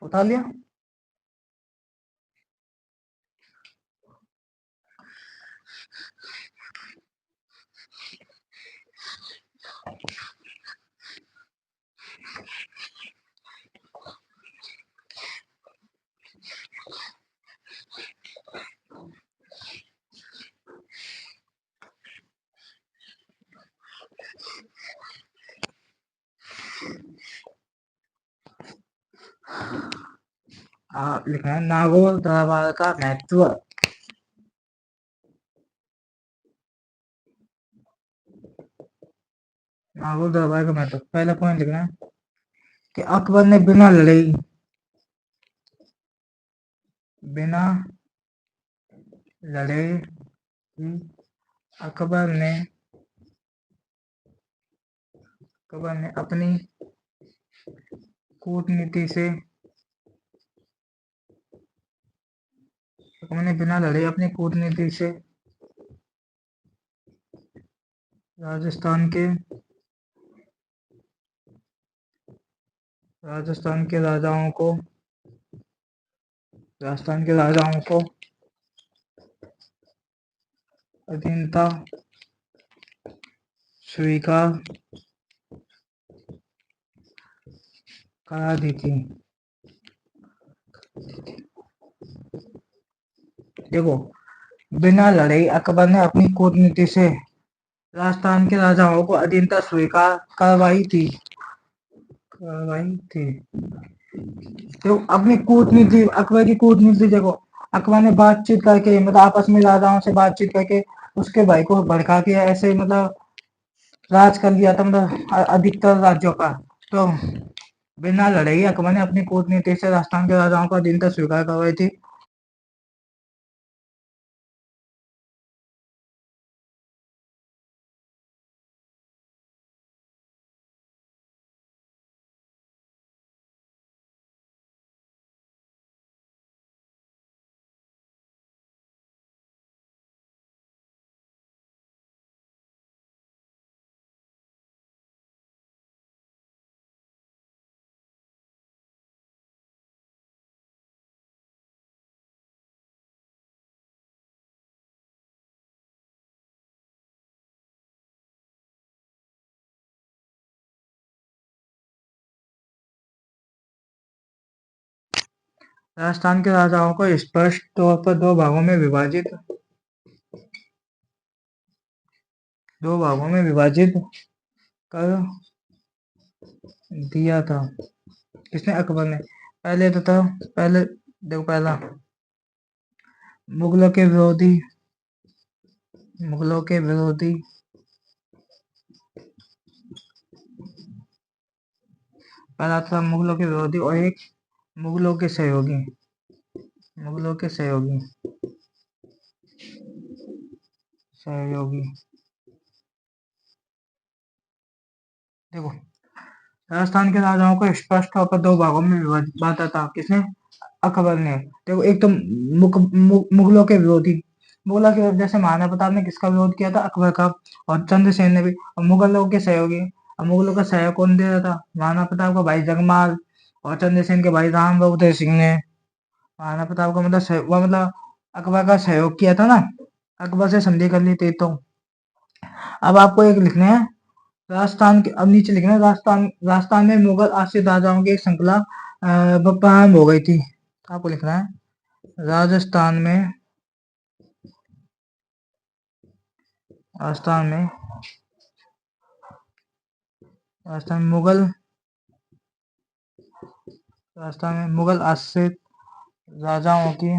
उतार लिया। लिखना है नागौर दरबार का महत्व। नागौर दरबार का महत्व, पहला पॉइंट लिखना है कि अकबर ने बिना लड़े ही अकबर ने अपनी कूटनीति से बिना लड़े अपनी कूटनीति से राजस्थान के राजाओं को अधीनता स्वीकार करा दी थी। देखो, बिना लड़े अकबर ने अपनी कूटनीति से राजस्थान के राजाओं को अधीनता स्वीकार करवाई थी। तो अपनी कूटनीति, अकबर की कूटनीति देखो, अकबर ने बातचीत करके, मतलब आपस में राजाओं से बातचीत करके उसके भाई को भड़का के ऐसे मतलब राज कर लिया था, मतलब अधिकतर राज्यों का। तो बिना लड़े ही अकबर ने अपनी कूटनीति से राजस्थान के राजाओं को अधीनता स्वीकार करवाई थी। राजस्थान के राजाओं को स्पष्ट तौर पर दो भागों में विभाजित कर दिया था। किसने? अकबर ने। पहले तो था, पहले देखो, पहला मुगलों के विरोधी पहला था मुगलों के विरोधी और एक मुगलों के सहयोगी। देखो, राजस्थान के राजाओं को स्पष्ट तौर पर दो भागों में विभाजित बांटा था। किसने? अकबर ने। देखो, एक तो मुगलों के विरोधी, मुगलों के जैसे महाराणा प्रताप ने किसका विरोध किया था? अकबर का। और चंद्रसेन ने भी। और मुगलों के सहयोगी, और मुगलों का सहयोग कौन दे रहा था? महाराणा प्रताप का भाई जगमाल और चंद्रसेन के भाई राम बहादुर सिंह ने महाराणा प्रताप का मतलब अकबर का सहयोग किया था ना, अकबर से संधि कर ली थी। तो अब आपको एक लिखना है राजस्थान के, अब नीचे लिखना है राजस्थान में मुगल आश्रित राजाओं की एक श्रृंखला प्रारंभ हो गई थी। आपको लिखना है राजस्थान में राजस्थान में मुगल आश्रित राजाओं की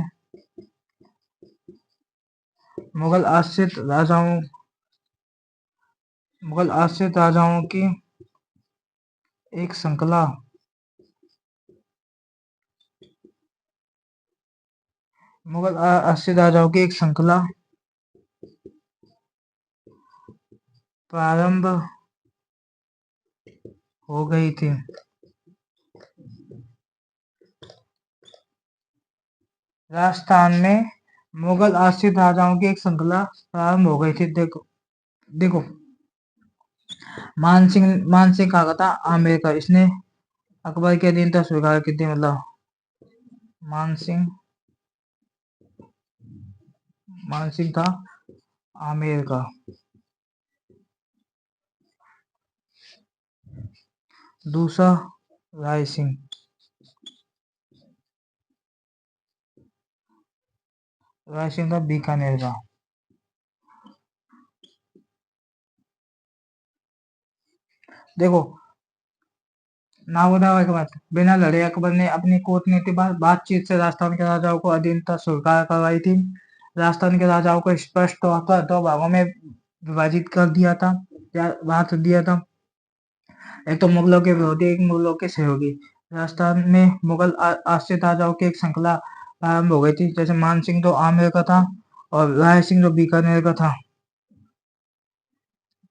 मुगल आश्रित राजाओं मुगल आश्रित राजाओं की एक श्रृंखला आश्रित राजाओं की एक श्रृंखला प्रारंभ हो गई थी। राजस्थान में मुगल आश्रित राजाओं की एक श्रृंखला प्रारंभ हो गई थी। देखो देखो मानसिंह कहा था आमेर का, इसने अकबर के अधीनता स्वीकार की थी। मतलब मानसिंह था आमेर का। दूसरा राय सिंह था बीकानेर का। देखो नागौदा के बाद बिना लड़े अकबर ने अपनी कूटनीति बातचीत से राजस्थान के राजाओं को अधीनता स्वीकार करवाई थी। राजस्थान के राजाओं को स्पष्ट तौर पर दो भागों में विभाजित कर दिया था या बांट दिया था। एक तो मुगलों के विरोधी, एक मुगलों के सहयोगी। राजस्थान में मुगल आश्रित राजाओं की एक श्रृंखला प्रारंभ हो गई थी। जैसे मानसिंह तो आमेर का था और राय सिंह जो बीकानेर का था।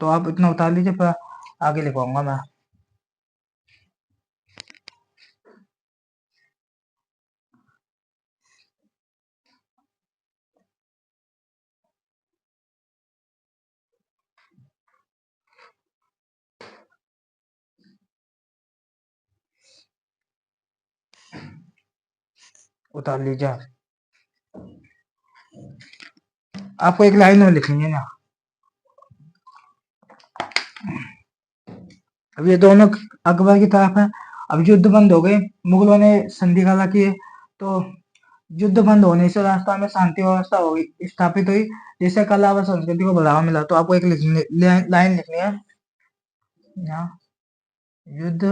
तो आप इतना उतार लीजिए, फिर आगे लिखवाऊंगा मैं। उतार लीजिए आपको एक लाइन में लिखेंगे ना। अब ये दोनों अकबर की तरफ है। अब युद्ध बंद हो गए, मुगलों ने संधि काला किए, तो युद्ध बंद होने से राजस्थान में शांति व्यवस्था हो गई, स्थापित हुई, जिससे कला व संस्कृति को बढ़ावा मिला। तो आपको एक लाइन लिखनी है यहाँ, युद्ध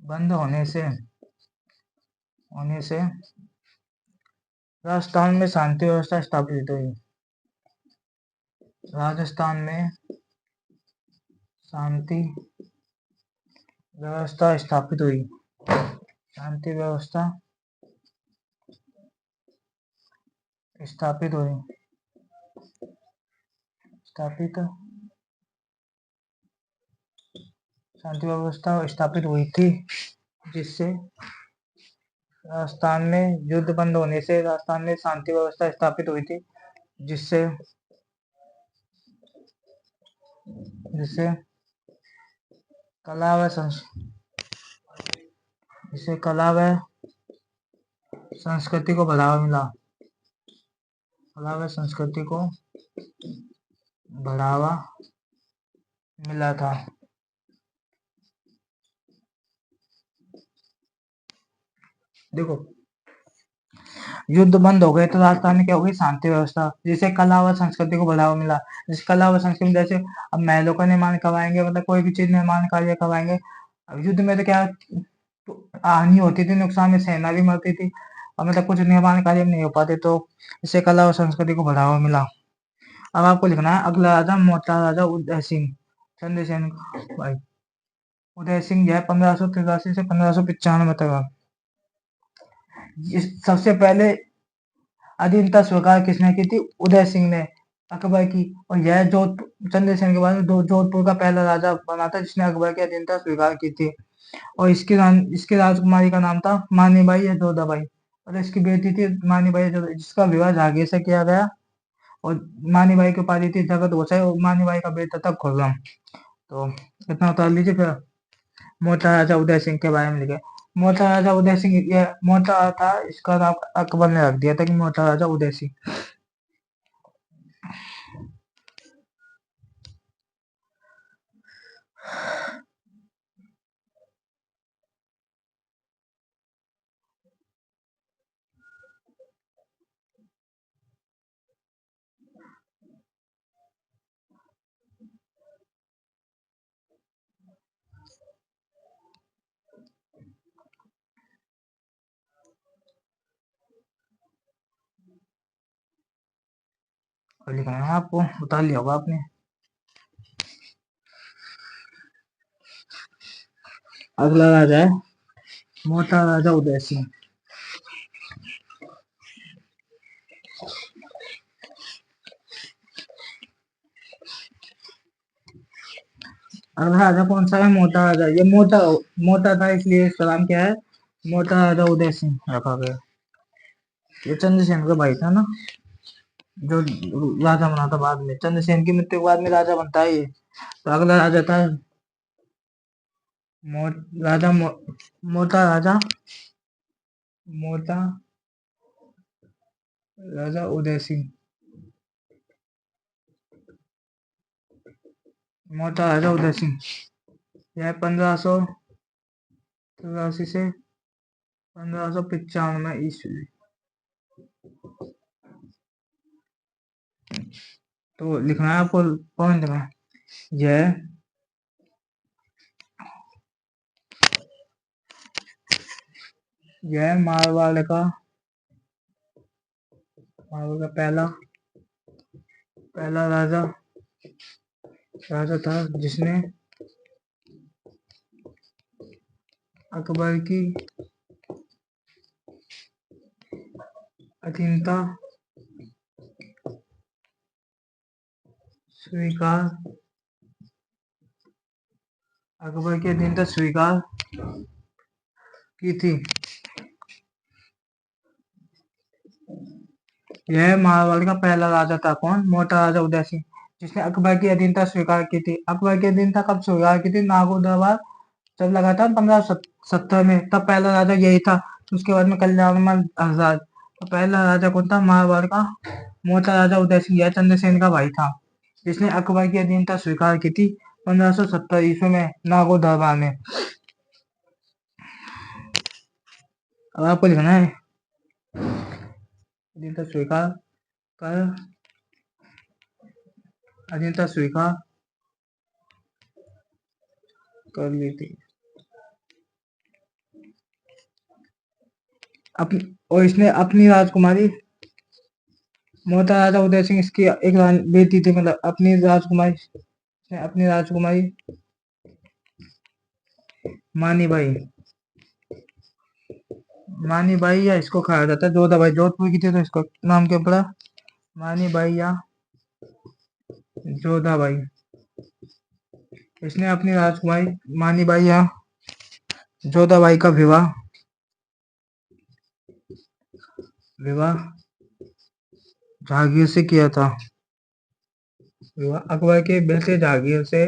बंद होने से राजस्थान में शांति व्यवस्था स्थापित हुई। राजस्थान में शांति व्यवस्था स्थापित हुई। शांति व्यवस्था स्थापित हुई। शांति व्यवस्था स्थापित हुई थी, जिससे राजस्थान में युद्ध बंद होने से राजस्थान में शांति व्यवस्था स्थापित हुई थी, जिससे कला व संस्कृति को बढ़ावा मिला। कला व संस्कृति को बढ़ावा मिला था। देखो युद्ध बंद हो गए तो राजस्थान में क्या हो गई, शांति व्यवस्था, जिससे कला व संस्कृति को बढ़ावा मिला। जिस कला व संस्कृति जैसे अब महलों का निर्माण करवाएंगे, मतलब कोई भी चीज निर्माण कार्य करवाएंगे। अब युद्ध में तो क्या हानि होती थी, नुकसान में सेना भी मरती थी, और मतलब कुछ निर्माण कार्य नहीं हो पाते, तो इससे कला और संस्कृति को बढ़ावा मिला। अब आपको लिखना है अगला राजा मोटा राजा उदय सिंह चंद्रसेन भाई। उदय सिंह जो है 1583 से 1595 तक। सबसे पहले अधीनता स्वीकार किसने की थी, उदय सिंह ने अकबर की। और यह जोधपुर चंद्रसेन के बाद में जोधपुर का पहला राजा बना था जिसने अकबर की अधीनता स्वीकार की थी। और इसकी राजकुमारी का नाम था मानीबाई या जोधाबाई, और इसकी बेटी थी मानीबाई जिसका विवाह जहांगीर से किया गया। और मानीबाई की उपाधि थी जगत गोसाई, और मानीबाई का बेटा था खुर्रम। तो इतना उतार लीजिए, फिर मोटा राजा उदय सिंह के बारे में लिखे। मोटा राजा उदय सिंह, ये मोटा था, इसका नाम अकबर ने रख दिया था कि मोटा राजा उदय सिंह। और लिखना है आपको, उतार लिया होगा आपने। अगला राजा है मोटा राजा उदय सिंह। अगला राजा कौन सा है? मोटा राजा। ये मोटा मोटा था इसलिए इसका नाम क्या है? मोटा राजा उदय सिंह रखा गया। ये चंद्रसेन का भाई था ना, जो राजा बना था बाद में। चंद्रसेन की मृत्यु के बाद में राजा बनता है ये। तो अगला राजा था मो, राजा मोटा राजा, मोटा राजा उदय सिंह। मोटा राजा उदय सिंह यह 1583 से 1595 ईस्वी। तो लिखना है आपको पॉइंट में। यह मारवाड़ का पहला राजा था जिसने अकबर की अधीनता स्वीकार की थी। यह मारवाड़ का पहला राजा था। कौन? मोटा राजा उदय सिंह, जिसने अकबर की अधीनता स्वीकार की थी। अकबर की अधीनता कब स्वीकार की थी? नागौर दरबार जब लगा था 1570 में, तब पहला राजा यही था। उसके बाद में कल्याणमल आजाद। तो पहला राजा कौन था? मारवाड़ का मोटा राजा उदय सिंह। यह चंद्रसेन का भाई था, जिसने अकबर की अधीनता स्वीकार की थी 1570 ईस्वी में नागौर दरबार में। अब आपको लिखना है अधीनता स्वीकार कर अधीनता स्वीकार कर ली थी और इसने अपनी राजकुमारी मोटा राजा उदय सिंह इसकी एक बेटी थी, मतलब अपनी राजकुमारी मानी बाई या इसको खाया जाता है जोधा बाई। जोधपुर की थी तो इसको नाम क्या पड़ा? मानी बाई या जोधा बाई। इसने अपनी राजकुमारी मानी बाई या जोधा बाई का विवाह जहांगीर से किया था। अकबर के बेटे जहांगीर से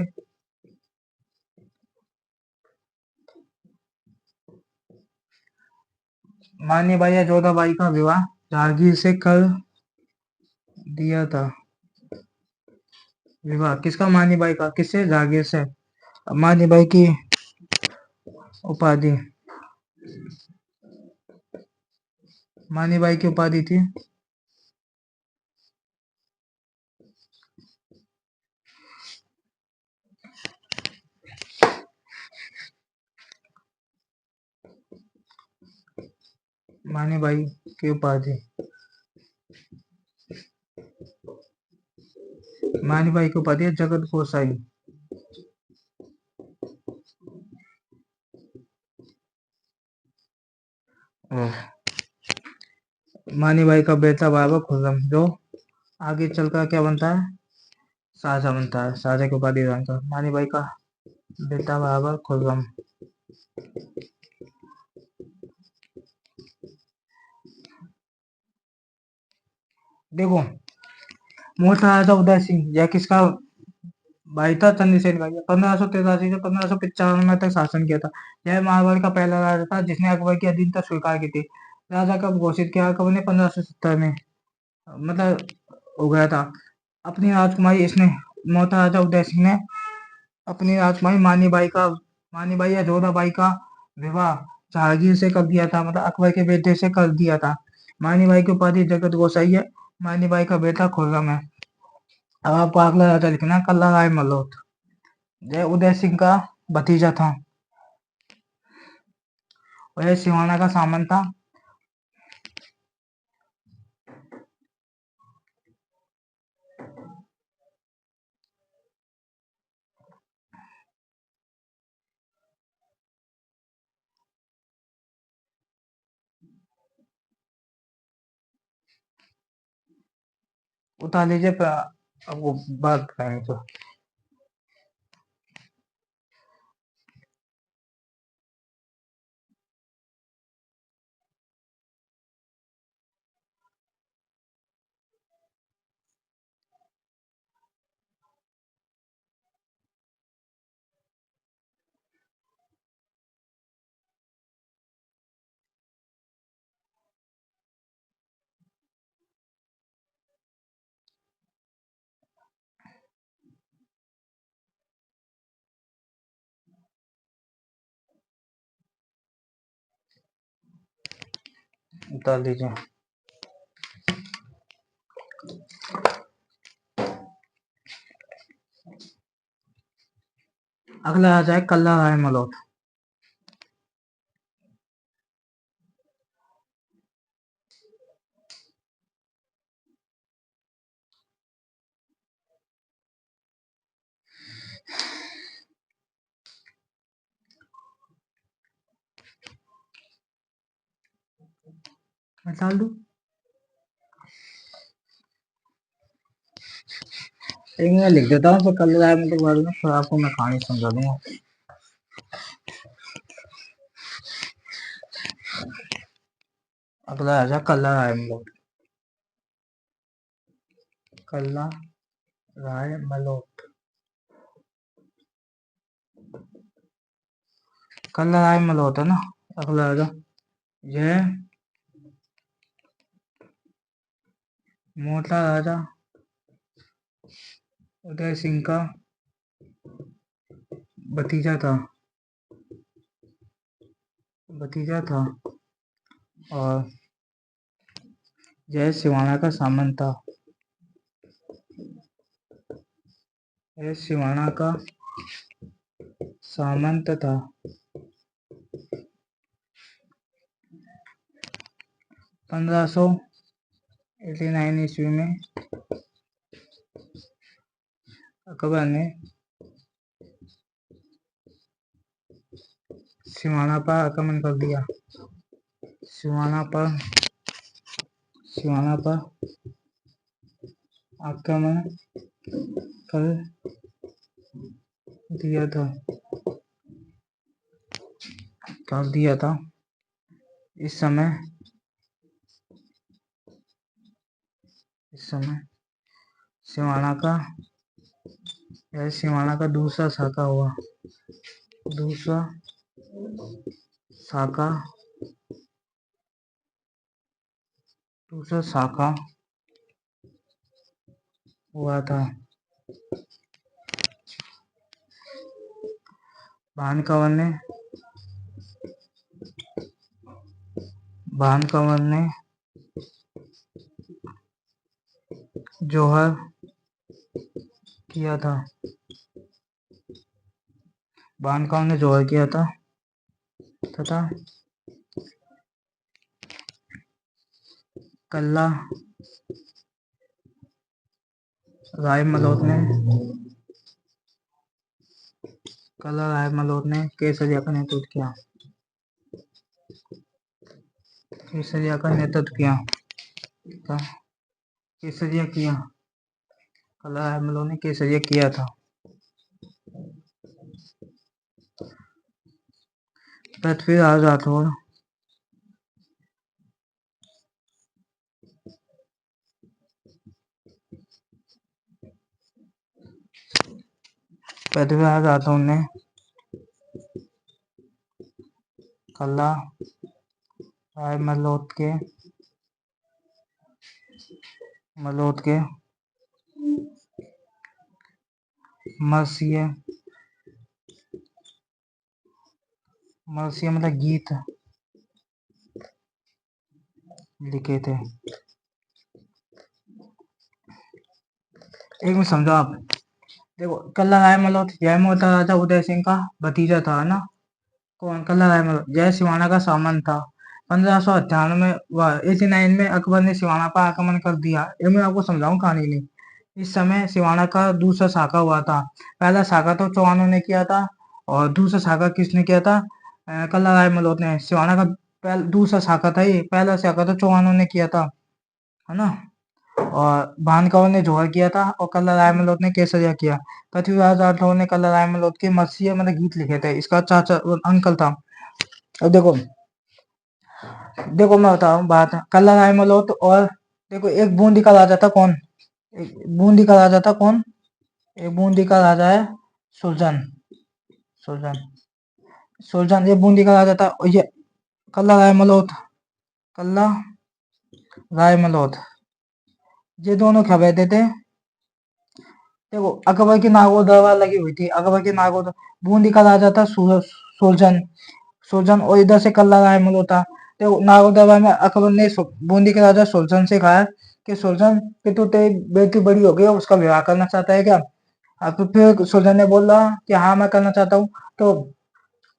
मानी बाई या जोधा बाई का विवाह जहांगीर से कर दिया था। विवाह किसका? मानी बाई का। किससे? जहांगीर से। मानी बाई की उपाधि थी मानी बाई की उपाधि है जगत गोसाई। मानी बाई का बेटा बाबा खुर्रम, जो आगे चलकर क्या बनता है? शाहजहां बनता है। शाहजहां की उपाधि जानता है। मानी बाई का बेटा बाबा खुर्रम। देखो, मोटा राजा उदय सिंह यह किसका भाई था? चंद्रसेन का। 1583 से 1595 तक शासन किया था। यह मारवाड़ का पहला राजा था जिसने अकबर की अधीनता स्वीकार की थी। राजा कब घोषित किया अकबर ने? 1570 में, मतलब हो गया था। अपनी राजकुमारी इसने मोटा राजा उदय सिंह ने अपनी राजकुमारी मानी बाई या जोधा बाई का विवाह जहांगीर से कर दिया था, मतलब अकबर के बेटे से कर दिया था। मानी बाई की उपाधि जगत गोसाई है। मानी बाई का बेटा खुर्रम है। अब आपको अगला राजा लिखना है कल्ला राय मल्होत। यह उदय सिंह का भतीजा था और यह सिवाना का सामंत था। उतार लीजिए अब वो बात करेंगे तो। उतार लीजिए। अगला आ जाए कल्ला राय मलोट। मैं डाल दूं? एक मैं लिख देता हूँ, फिर कल्ला राय मलोट बाद में फिर आपको मैं कहानी समझा दूंगा। अगला आ जाए कल्ला राय मलोट। कल्ला राय मलोट। कल्ला राय मलोट है ना। अगला आ जाए यह मोटा राजा उदय सिंह का भतीजा था और यह सिवाना का सामंत था। यह सिवाना का सामंत था। 1589 ईस्वी में अकबर ने सिवाना पर आक्रमण कर दिया। सिवाना पर आक्रमण कर दिया था। इस समय सिवाना का दूसरा शाखा हुआ था। भानकंवर ने जोहर किया था। तथा कल्ला राय मलोट ने केसरिया का नेतृत्व किया। कल्ला राय मलोट ने केसरिया किया था। पृथ्वीराज राठौर ने कल्ला राय मलोट के मरसिए मतलब गीत लिखे थे। एक में समझो आप। देखो कल्ला राय मलोट जय मोता राजा उदय सिंह का भतीजा था ना। कौन? कल्ला राय मलोट जय सिवाना का सामंत था। 1589 में अकबर ने सिवाना पर आक्रमण कर दिया। ये मैं आपको समझाऊं कहानी नहीं। इस समय सिवाना का दूसरा शाखा हुआ था। पहला शाखा तो चौहानों ने किया था और दूसरा शाखा किसने किया था? कल्ला राय मलोट ने। सिवाना का दूसरा शाखा था ये, पहला शाखा तो चौहानों ने किया था, है ना। और भानकवर ने जौहर किया था और कल्ला राय मलोट ने केसरिया किया। पृथ्वीराज राठौर ने कल्ला राय मलोट के मसीहा मतलब गीत लिखे थे। इसका चाचा अंकल था। अब देखो देखो मैं बता रहा हूँ बात। कल्ला राय मलोट और देखो एक बूंदी का राजा था कौन? एक बूंदी का राजा था कौन? एक बूंदी का राजा है सुरजन। सुरजन सुरजन ये बूंदी का राजा था। और ये कल्ला राय मलोट, कल्ला राय मलोट ये दोनों क्या कहते थे? देखो अकबर की नागौर दरबार लगी हुई थी। अकबर की नागौर बूंदी का राजा था सुरजन। सुरजन और इधर से कल्ला राय मलोट था। तो नागौर दरबार में अकबर ने बूंदी के राजा सुरजन से कहा कि सुरजन कि तू तेरी बेटी बड़ी हो गई, उसका विवाह करना चाहता है क्या? अब तो फिर सुरजन ने बोला कि हाँ मैं करना चाहता हूँ। तो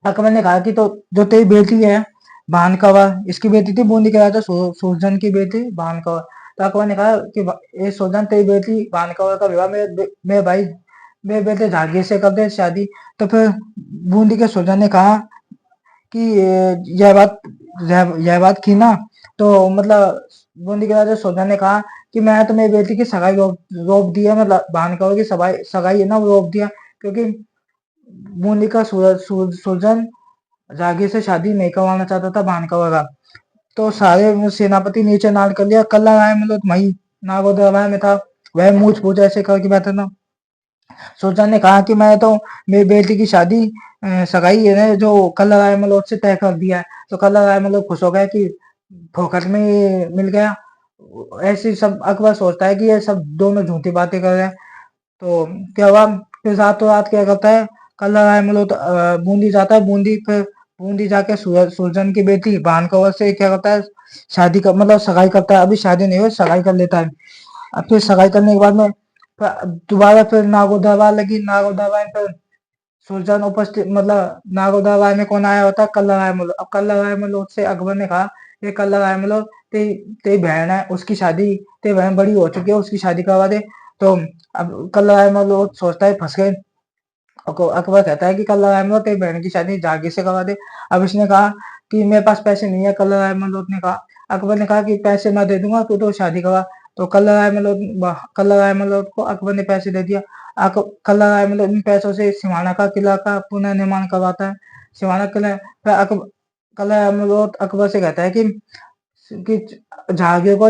अकबर ने कहा कि तो जो तेरी बेटी है भानकवर, इसकी बेटी थी बूंदी के राजा सुरजन की बेटी भानकवर। तो अकबर ने कहा कि ये सुरजन तेरी बेटी भानकवर का विवाह मेरे भाई मेरे बेटे जहांगीर से कर दे शादी। तो फिर बूंदी के सुरजन ने कहा कि यह बात की ना। तो मतलब बूंदी के राजा सुरजन ने कहा कि मैं तो मेरी बेटी की सगाई रोक दिया, मतलब भानकवर की सगाई है ना वो रोक दिया, क्योंकि बूंदी का सुरजन जागीर से शादी नहीं करवाना चाहता था भानकवर का। तो सारे सेनापति नीचे नाल कर लिया। कल्ला राय मतलब वही नागौर दरबार में था। वह मूछ पूछ ऐसे करके बैठा था। सुरजन ने कहा कि मैं तो मेरी बेटी की शादी सगाई है ना जो कल्ला राय मलोट से तय कर दिया है। तो कल्ला राय मलोट खुश हो गया कि फोकट में मिल गया। ऐसे सब अकबर सोचता है कि ये सब दोनों झूठी बातें कर रहे हैं। तो क्या हुआ, फिर रातों रात क्या करता है कल्ला राय मलोट बूंदी जाता है। बूंदी जाके सुरजन की बेटी भानकवर से क्या करता है शादी का मतलब सगाई करता है। अभी शादी नहीं हुई, सगाई कर लेता है। अब फिर सगाई करने के बाद में दोबारा फिर नागौर दरबार लगी। नागौर दरबार में फिर सुरजन उपस्थित मतलब नागौर दरबार में कौन आया होता है? कल्ला राय मलोट। अब कल्ला राय मलोट से अकबर ने कहा ये कल्ला राय मलोट तेरी तेरी बहन है, उसकी शादी तेरी बहन बड़ी हो चुकी है, उसकी शादी करवा दे। तो अब कल्ला राय मलोट सोचता है फंस गए। अकबर कहता है कि कल्ला राय मलोट तेरी बहन की शादी जहांगीर से करवा दे। अब इसने कहा कि मेरे पास पैसे नहीं है। कल्ला राय मलोट ने कहा, अकबर ने कहा कि पैसे मैं दे दूंगा, तू तो शादी करवा। तो कल्ला राय मलोट को अकबर ने पैसे दे दिया। कल्ला राय मलोट इन पैसों से सिमाना का किला का पुनर्निर्माण करवाता है। सिमाना किला फिर कल्ला राय मलोट अकबर से कहता है कि जहांगीर को